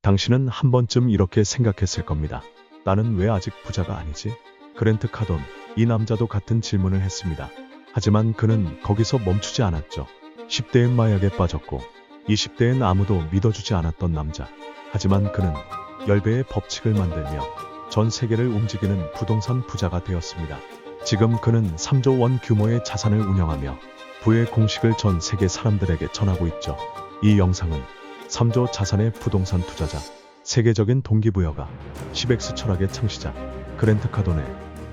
당신은 한 번쯤 이렇게 생각했을 겁니다. 나는 왜 아직 부자가 아니지? 그랜트 카돈, 이 남자도 같은 질문을 했습니다. 하지만 그는 거기서 멈추지 않았죠. 10대엔 마약에 빠졌고 20대엔 아무도 믿어주지 않았던 남자. 하지만 그는 10배의 법칙을 만들며 전 세계를 움직이는 부동산 부자가 되었습니다. 지금 그는 3조 원 규모의 자산을 운영하며 부의 공식을 전 세계 사람들에게 전하고 있죠. 이 영상은 3조 자산의 부동산 투자자, 세계적인 동기부여가 10X 철학의 창시자 그랜트 카돈의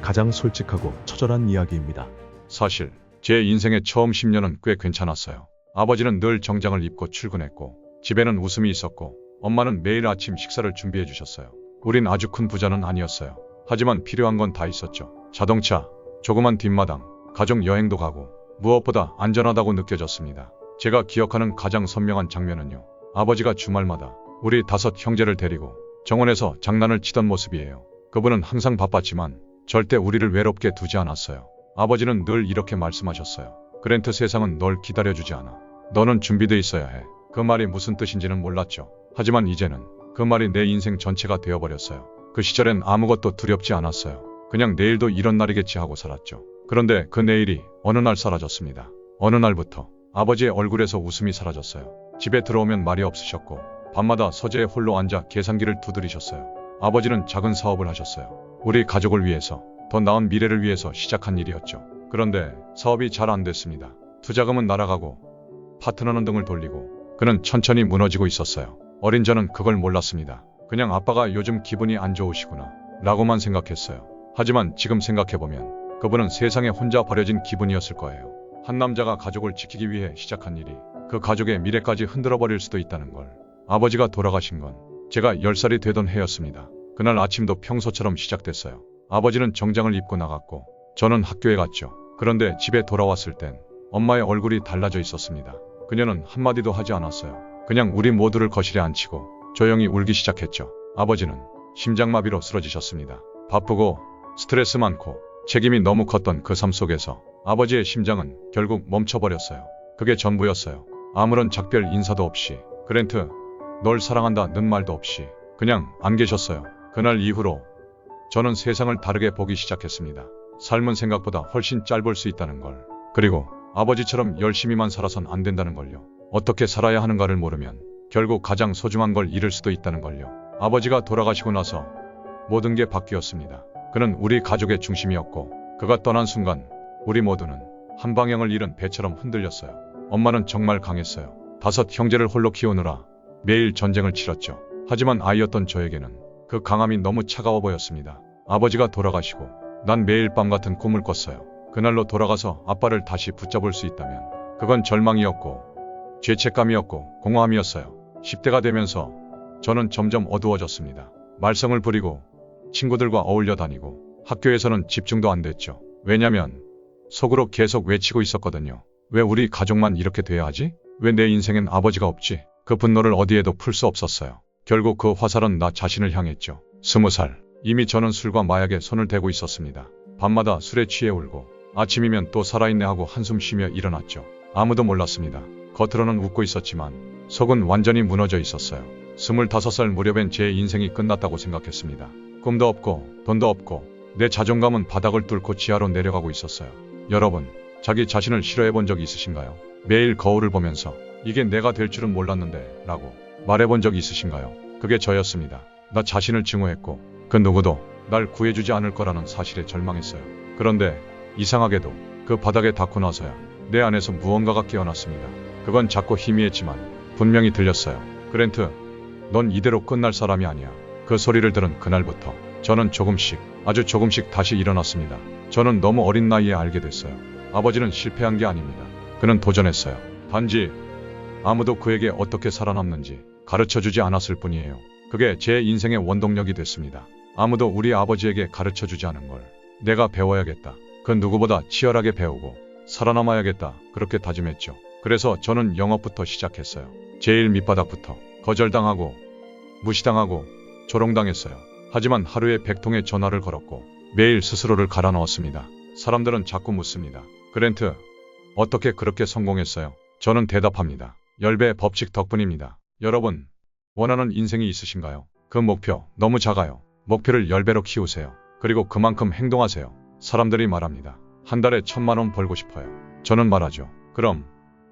가장 솔직하고 처절한 이야기입니다. 사실 제 인생의 처음 10년은 꽤 괜찮았어요. 아버지는 늘 정장을 입고 출근했고 집에는 웃음이 있었고 엄마는 매일 아침 식사를 준비해 주셨어요. 우린 아주 큰 부자는 아니었어요. 하지만 필요한 건 다 있었죠. 자동차, 조그만 뒷마당, 가족 여행도 가고 무엇보다 안전하다고 느껴졌습니다. 제가 기억하는 가장 선명한 장면은요. 아버지가 주말마다 우리 5 형제를 데리고 정원에서 장난을 치던 모습이에요. 그분은 항상 바빴지만 절대 우리를 외롭게 두지 않았어요. 아버지는 늘 이렇게 말씀하셨어요. 그랜트, 세상은 널 기다려주지 않아. 너는 준비돼 있어야 해. 그 말이 무슨 뜻인지는 몰랐죠. 하지만 이제는 그 말이 내 인생 전체가 되어버렸어요. 그 시절엔 아무것도 두렵지 않았어요. 그냥 내일도 이런 날이겠지 하고 살았죠. 그런데 그 내일이 어느 날 사라졌습니다. 어느 날부터 아버지의 얼굴에서 웃음이 사라졌어요. 집에 들어오면 말이 없으셨고 밤마다 서재에 홀로 앉아 계산기를 두드리셨어요. 아버지는 작은 사업을 하셨어요. 우리 가족을 위해서, 더 나은 미래를 위해서 시작한 일이었죠. 그런데 사업이 잘 안 됐습니다. 투자금은 날아가고 파트너는 등을 돌리고 그는 천천히 무너지고 있었어요. 어린 저는 그걸 몰랐습니다. 그냥 아빠가 요즘 기분이 안 좋으시구나 라고만 생각했어요. 하지만 지금 생각해보면 그분은 세상에 혼자 버려진 기분이었을 거예요. 한 남자가 가족을 지키기 위해 시작한 일이 그 가족의 미래까지 흔들어버릴 수도 있다는 걸. 아버지가 돌아가신 건 제가 10살이 되던 해였습니다. 그날 아침도 평소처럼 시작됐어요. 아버지는 정장을 입고 나갔고 저는 학교에 갔죠. 그런데 집에 돌아왔을 땐 엄마의 얼굴이 달라져 있었습니다. 그녀는 한마디도 하지 않았어요. 그냥 우리 모두를 거실에 앉히고 조용히 울기 시작했죠. 아버지는 심장마비로 쓰러지셨습니다. 바쁘고 스트레스 많고 책임이 너무 컸던 그 삶 속에서 아버지의 심장은 결국 멈춰버렸어요. 그게 전부였어요. 아무런 작별 인사도 없이, 그랜트, 널 사랑한다는 말도 없이 그냥 안 계셨어요. 그날 이후로 저는 세상을 다르게 보기 시작했습니다. 삶은 생각보다 훨씬 짧을 수 있다는 걸. 그리고 아버지처럼 열심히만 살아선 안 된다는 걸요. 어떻게 살아야 하는가를 모르면 결국 가장 소중한 걸 잃을 수도 있다는 걸요. 아버지가 돌아가시고 나서 모든 게 바뀌었습니다. 그는 우리 가족의 중심이었고 그가 떠난 순간 우리 모두는 한 방향을 잃은 배처럼 흔들렸어요. 엄마는 정말 강했어요. 5 형제를 홀로 키우느라 매일 전쟁을 치렀죠. 하지만 아이였던 저에게는 그 강함이 너무 차가워 보였습니다. 아버지가 돌아가시고 난 매일 밤 같은 꿈을 꿨어요. 그날로 돌아가서 아빠를 다시 붙잡을 수 있다면 그건 절망이었고 죄책감이었고 공허함이었어요. 10대가 되면서 저는 점점 어두워졌습니다. 말썽을 부리고 친구들과 어울려 다니고 학교에서는 집중도 안 됐죠. 왜냐면 속으로 계속 외치고 있었거든요. 왜 우리 가족만 이렇게 돼야 하지? 왜 내 인생엔 아버지가 없지? 그 분노를 어디에도 풀 수 없었어요. 결국 그 화살은 나 자신을 향했죠. 20살. 이미 저는 술과 마약에 손을 대고 있었습니다. 밤마다 술에 취해 울고 아침이면 또 살아있네 하고 한숨 쉬며 일어났죠. 아무도 몰랐습니다. 겉으로는 웃고 있었지만 속은 완전히 무너져 있었어요. 25살 무렵엔 제 인생이 끝났다고 생각했습니다. 꿈도 없고 돈도 없고 내 자존감은 바닥을 뚫고 지하로 내려가고 있었어요. 여러분, 자기 자신을 싫어해본 적 있으신가요? 매일 거울을 보면서 이게 내가 될 줄은 몰랐는데 라고 말해본 적 있으신가요? 그게 저였습니다. 나 자신을 증오했고 그 누구도 날 구해주지 않을 거라는 사실에 절망했어요. 그런데 이상하게도 그 바닥에 닿고 나서야 내 안에서 무언가가 깨어났습니다. 그건 작고 희미했지만 분명히 들렸어요. 그랜트, 넌 이대로 끝날 사람이 아니야. 그 소리를 들은 그날부터 저는 조금씩, 아주 조금씩 다시 일어났습니다. 저는 너무 어린 나이에 알게 됐어요. 아버지는 실패한 게 아닙니다. 그는 도전했어요. 단지 아무도 그에게 어떻게 살아남는지 가르쳐주지 않았을 뿐이에요. 그게 제 인생의 원동력이 됐습니다. 아무도 우리 아버지에게 가르쳐주지 않은 걸 내가 배워야겠다. 그 누구보다 치열하게 배우고 살아남아야겠다. 그렇게 다짐했죠. 그래서 저는 영업부터 시작했어요. 제일 밑바닥부터 거절당하고 무시당하고 조롱당했어요. 하지만 하루에 100통의 전화를 걸었고 매일 스스로를 갈아 넣었습니다. 사람들은 자꾸 묻습니다. 그랜트, 어떻게 그렇게 성공했어요? 저는 대답합니다. 10배 법칙 덕분입니다. 여러분, 원하는 인생이 있으신가요? 그 목표 너무 작아요. 목표를 10배로 키우세요. 그리고 그만큼 행동하세요. 사람들이 말합니다. 한 달에 1,000만 원 벌고 싶어요. 저는 말하죠. 그럼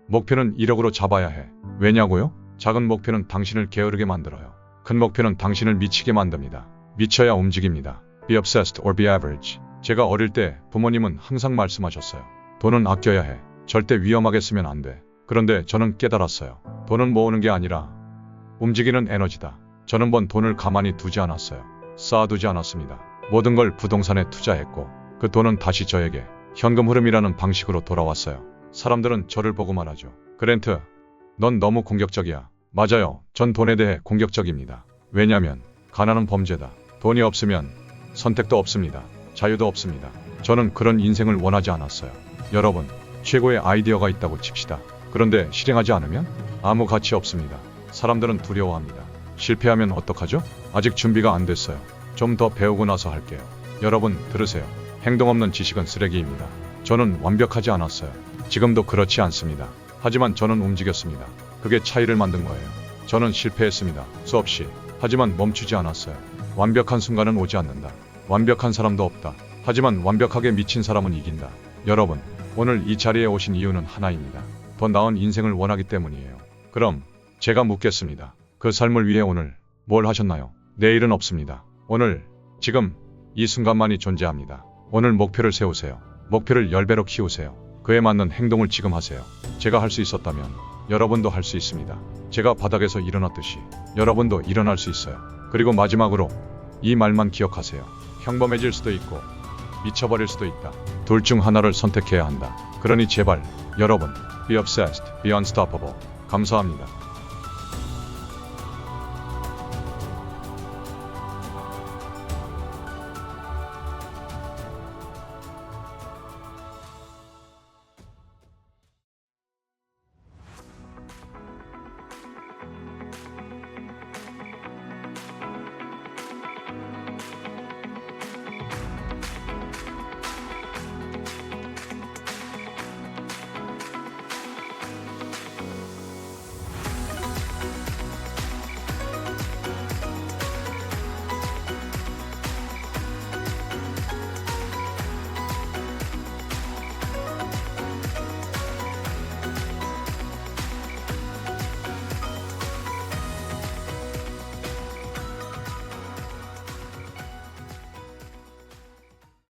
목표는 1억으로 잡아야 해. 왜냐고요? 작은 목표는 당신을 게으르게 만들어요. 큰 목표는 당신을 미치게 만듭니다. 미쳐야 움직입니다. Be obsessed or be average. 제가 어릴 때 부모님은 항상 말씀하셨어요. 돈은 아껴야 해. 절대 위험하게 쓰면 안 돼. 그런데 저는 깨달았어요. 돈은 모으는 게 아니라 움직이는 에너지다. 저는 번 돈을 가만히 두지 않았어요. 쌓아두지 않았습니다. 모든 걸 부동산에 투자했고 그 돈은 다시 저에게 현금 흐름이라는 방식으로 돌아왔어요. 사람들은 저를 보고 말하죠. 그랜트, 넌 너무 공격적이야. 맞아요. 전 돈에 대해 공격적입니다. 왜냐면 가난은 범죄다. 돈이 없으면 선택도 없습니다. 자유도 없습니다. 저는 그런 인생을 원하지 않았어요. 여러분, 최고의 아이디어가 있다고 칩시다. 그런데 실행하지 않으면 아무 가치 없습니다. 사람들은 두려워합니다. 실패하면 어떡하죠? 아직 준비가 안 됐어요. 좀 더 배우고 나서 할게요. 여러분, 들으세요. 행동 없는 지식은 쓰레기입니다. 저는 완벽하지 않았어요. 지금도 그렇지 않습니다. 하지만 저는 움직였습니다. 그게 차이를 만든 거예요. 저는 실패했습니다. 수없이. 하지만 멈추지 않았어요. 완벽한 순간은 오지 않는다. 완벽한 사람도 없다. 하지만 완벽하게 미친 사람은 이긴다. 여러분, 오늘 이 자리에 오신 이유는 하나입니다. 더 나은 인생을 원하기 때문이에요. 그럼 제가 묻겠습니다. 그 삶을 위해 오늘 뭘 하셨나요? 내일은 없습니다. 오늘, 지금, 이 순간만이 존재합니다. 오늘 목표를 세우세요. 목표를 10배로 키우세요. 그에 맞는 행동을 지금 하세요. 제가 할 수 있었다면 여러분도 할 수 있습니다. 제가 바닥에서 일어났듯이 여러분도 일어날 수 있어요. 그리고 마지막으로 이 말만 기억하세요. 평범해질 수도 있고 미쳐버릴 수도 있다. 둘 중 하나를 선택해야 한다. 그러니 제발 여러분, be obsessed, be unstoppable. 감사합니다.